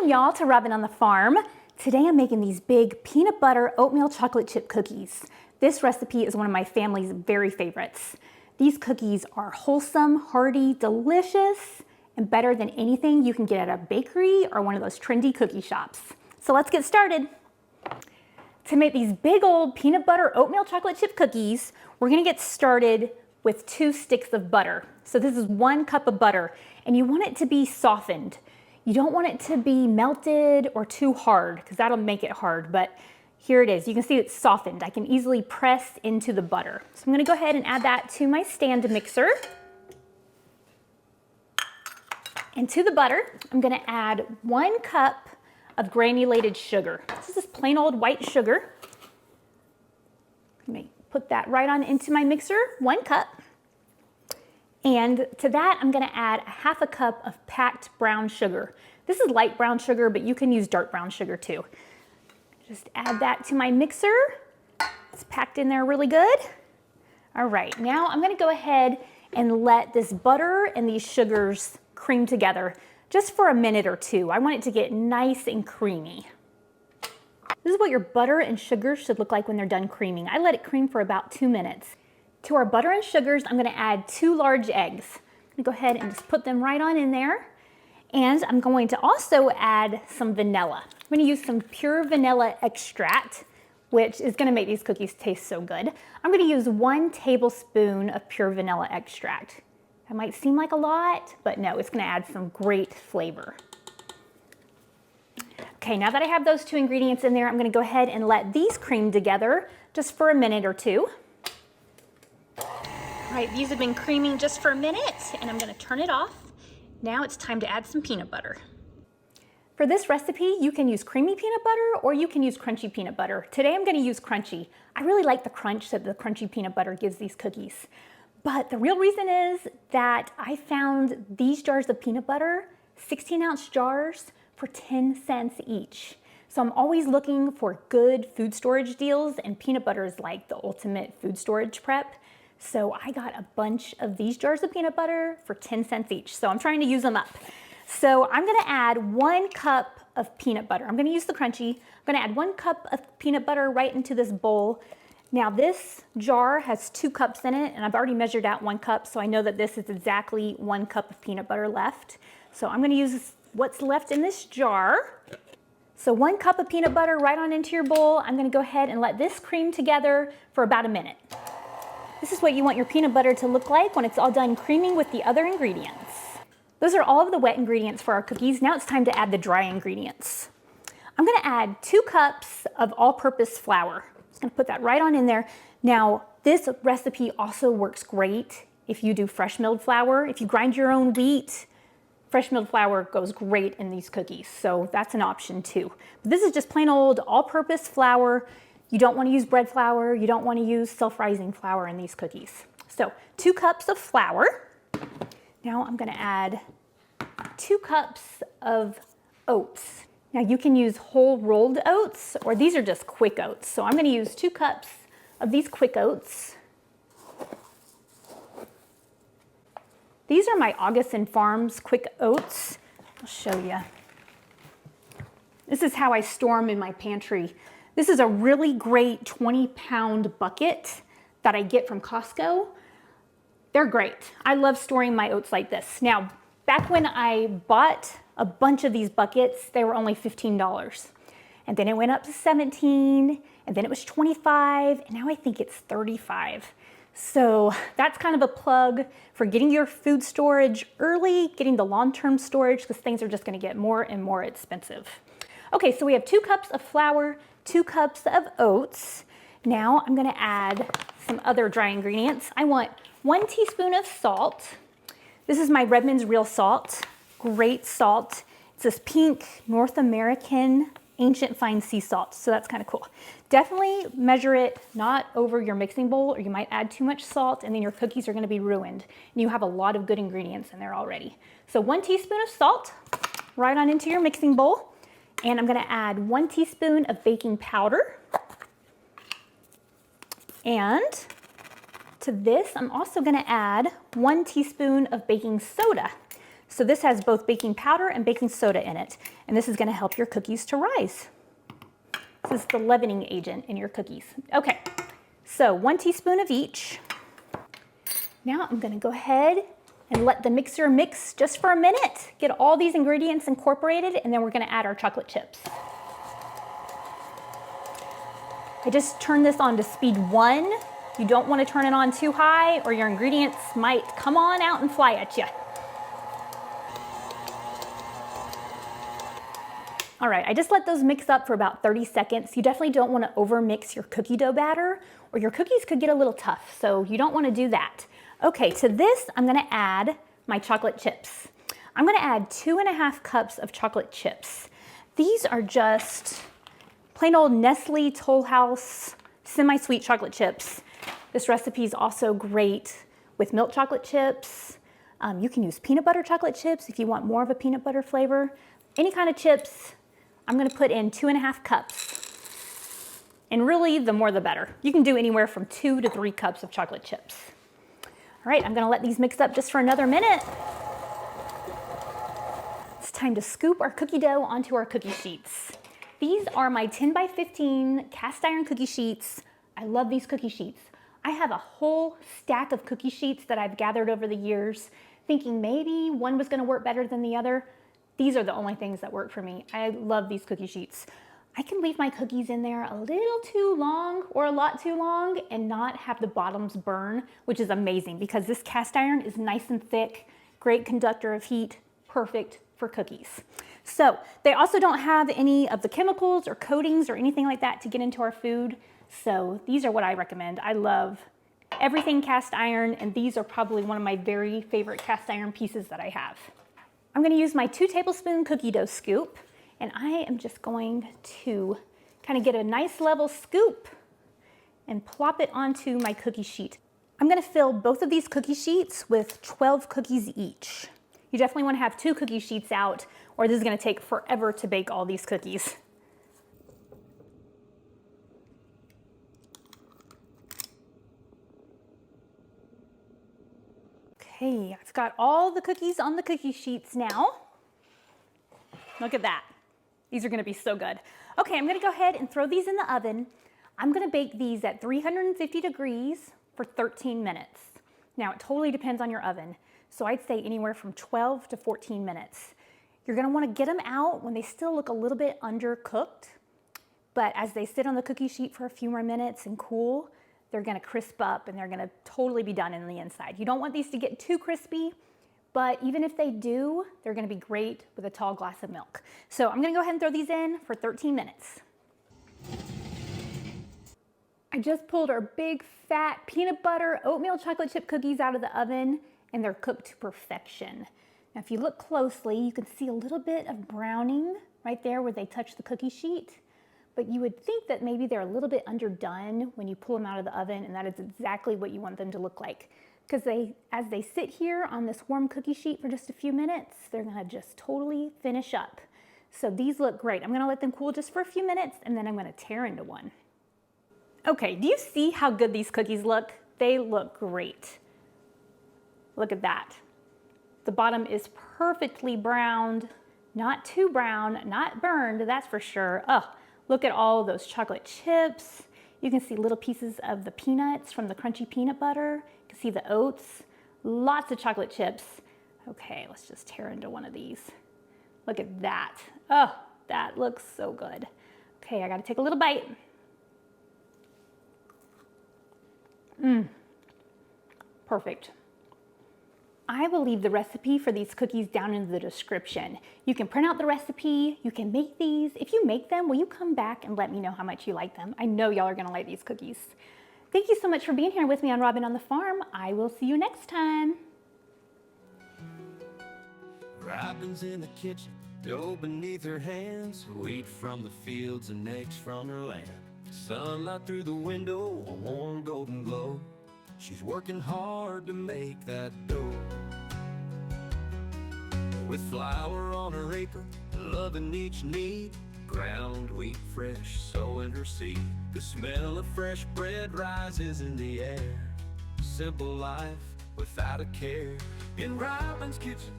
Welcome y'all to Robin on the Farm. Today I'm making these big peanut butter oatmeal chocolate chip cookies. This recipe is one of my family's very favorites. These cookies are wholesome, hearty, delicious, and better than anything you can get at a bakery or one of those trendy cookie shops. So let's get started. To make these big old peanut butter oatmeal chocolate chip cookies, we're gonna get started with 2 sticks of butter. So this is 1 cup of butter, and you want it to be softened. You don't want it to be melted or too hard, because that'll make it hard, but here it is. You can see it's softened. I can easily press into the butter. So I'm gonna go ahead and add that to my stand mixer. And to the butter, I'm gonna add 1 cup of granulated sugar. This is plain old white sugar. Let me put that right on into my mixer, 1 cup. And to that, I'm gonna add 1/2 cup of packed brown sugar. This is light brown sugar, but you can use dark brown sugar too. Just add that to my mixer. It's packed in there really good. All right, now I'm gonna go ahead and let this butter and these sugars cream together just for a minute or 2. I want it to get nice and creamy. This is what your butter and sugar should look like when they're done creaming. I let it cream for about 2 minutes. To our butter and sugars, I'm gonna add 2 large eggs. I'm gonna go ahead and just put them right on in there. And I'm going to also add some vanilla. I'm gonna use some pure vanilla extract, which is gonna make these cookies taste so good. I'm gonna use 1 tablespoon of pure vanilla extract. That might seem like a lot, but no, it's gonna add some great flavor. Okay, now that I have those 2 ingredients in there, I'm gonna go ahead and let these cream together just for a minute or 2. All right, these have been creaming just for a minute, and I'm gonna turn it off. Now it's time to add some peanut butter. For this recipe, you can use creamy peanut butter or you can use crunchy peanut butter. Today I'm gonna use crunchy. I really like the crunch that the crunchy peanut butter gives these cookies. But the real reason is that I found these jars of peanut butter, 16-ounce jars, for 10 cents each. So I'm always looking for good food storage deals, and peanut butter is like the ultimate food storage prep. So I got a bunch of these jars of peanut butter for 10 cents each. So I'm trying to use them up. So I'm gonna add 1 cup of peanut butter. I'm gonna use the crunchy. I'm gonna add 1 cup of peanut butter right into this bowl. Now this jar has 2 cups in it, and I've already measured out 1 cup, so I know that this is exactly 1 cup of peanut butter left. So I'm gonna use what's left in this jar. So 1 cup of peanut butter right on into your bowl. I'm gonna go ahead and let this cream together for about a minute. This is what you want your peanut butter to look like when it's all done creaming with the other ingredients. Those are all of the wet ingredients for our cookies. Now it's time to add the dry ingredients. I'm gonna add 2 cups of all-purpose flour. I'm just gonna put that right on in there. Now, this recipe also works great if you do fresh milled flour. If you grind your own wheat, fresh milled flour goes great in these cookies, so that's an option too. But this is just plain old all-purpose flour. You don't want to use bread flour. You don't want to use self-rising flour in these cookies. So 2 cups of flour. Now I'm going to add 2 cups of oats. Now you can use whole rolled oats, or these are just quick oats. So I'm going to use 2 cups of these quick oats. These are my Augustin Farms quick oats. I'll show you. This is how I store them in my pantry. This is a really great 20-pound bucket that I get from Costco. They're great. I love storing my oats like this. Now, back when I bought a bunch of these buckets, they were only $15. And then it went up to $17, and then it was $25, and now I think it's $35. So that's kind of a plug for getting your food storage early, getting the long-term storage, because things are just gonna get more and more expensive. Okay, so we have 2 cups of flour, 2 cups of oats. Now I'm gonna add some other dry ingredients. I want 1 teaspoon of salt. This is my Redmond's Real Salt, great salt. It's this pink North American ancient fine sea salt, so that's kind of cool. Definitely measure it not over your mixing bowl, or you might add too much salt and then your cookies are gonna be ruined. And you have a lot of good ingredients in there already. So 1 teaspoon of salt right on into your mixing bowl. And I'm gonna add 1 teaspoon of baking powder. And to this, I'm also gonna add 1 teaspoon of baking soda. So this has both baking powder and baking soda in it. and this is gonna help your cookies to rise. This is the leavening agent in your cookies. Okay, so 1 teaspoon of each. Now I'm gonna go ahead and let the mixer mix just for a minute. Get all these ingredients incorporated, and then we're gonna add our chocolate chips. I just turned this on to speed 1. You don't want to turn it on too high or your ingredients might come on out and fly at you. All right, I just let those mix up for about 30 seconds. You definitely don't want to over mix your cookie dough batter or your cookies could get a little tough, so you don't want to do that. Okay, to this I'm going to add my chocolate chips. I'm going to add 2.5 cups of chocolate chips. These are just plain old Nestle Toll House semi-sweet chocolate chips. This recipe is also great with milk chocolate chips. You can use peanut butter chocolate chips if you want more of a peanut butter flavor. Any kind of chips, I'm gonna put in 2.5 cups. And really, the more the better. You can do anywhere from 2 to 3 cups of chocolate chips. All right, I'm gonna let these mix up just for another minute. It's time to scoop our cookie dough onto our cookie sheets. These are my 10 by 15 cast iron cookie sheets. I love these cookie sheets. I have a whole stack of cookie sheets that I've gathered over the years, thinking maybe one was gonna work better than the other. These are the only things that work for me. I love these cookie sheets. I can leave my cookies in there a little too long or a lot too long and not have the bottoms burn, which is amazing because this cast iron is nice and thick, great conductor of heat, perfect for cookies. So they also don't have any of the chemicals or coatings or anything like that to get into our food. So these are what I recommend. I love everything cast iron, and these are probably one of my very favorite cast iron pieces that I have. I'm gonna use my 2 tablespoon cookie dough scoop, and I am just going to kind of get a nice level scoop and plop it onto my cookie sheet. I'm gonna fill both of these cookie sheets with 12 cookies each. You definitely wanna have 2 cookie sheets out, or this is gonna take forever to bake all these cookies. Okay, I've got all the cookies on the cookie sheets now. Look at that. These are gonna be so good. Okay, I'm gonna go ahead and throw these in the oven. I'm gonna bake these at 350 degrees for 13 minutes. Now, it totally depends on your oven. So I'd say anywhere from 12 to 14 minutes. You're gonna wanna get them out when they still look a little bit undercooked, but as they sit on the cookie sheet for a few more minutes and cool, they're gonna crisp up and they're gonna totally be done in the inside. You don't want these to get too crispy, but even if they do, they're gonna be great with a tall glass of milk. So I'm gonna go ahead and throw these in for 13 minutes. I just pulled our big fat peanut butter oatmeal chocolate chip cookies out of the oven, and they're cooked to perfection. Now, if you look closely, you can see a little bit of browning right there where they touch the cookie sheet, but you would think that maybe they're a little bit underdone when you pull them out of the oven, and that is exactly what you want them to look like. Because as they sit here on this warm cookie sheet for just a few minutes, they're gonna just totally finish up. So these look great. I'm gonna let them cool just for a few minutes, and then I'm gonna tear into one. Okay, do you see how good these cookies look? They look great. Look at that. The bottom is perfectly browned, not too brown, not burned, that's for sure. Oh, look at all those chocolate chips. You can see little pieces of the peanuts from the crunchy peanut butter. You can see the oats, lots of chocolate chips. Okay, let's just tear into one of these. Look at that. Oh, that looks so good. Okay, I gotta take a little bite. Perfect. I will leave the recipe for these cookies down in the description. You can print out the recipe, you can make these. If you make them, will you come back and let me know how much you like them? I know y'all are gonna like these cookies. Thank you so much for being here with me on Robin on the Farm. I will see you next time. Robin's in the kitchen, dough beneath her hands, wheat from the fields and eggs from her land. Sunlight through the window, a warm golden glow. She's working hard to make that dough. With flour on her apron, loving each need, ground wheat fresh, sowing her seed. The smell of fresh bread rises in the air. Simple life without a care. In Robin's kitchen,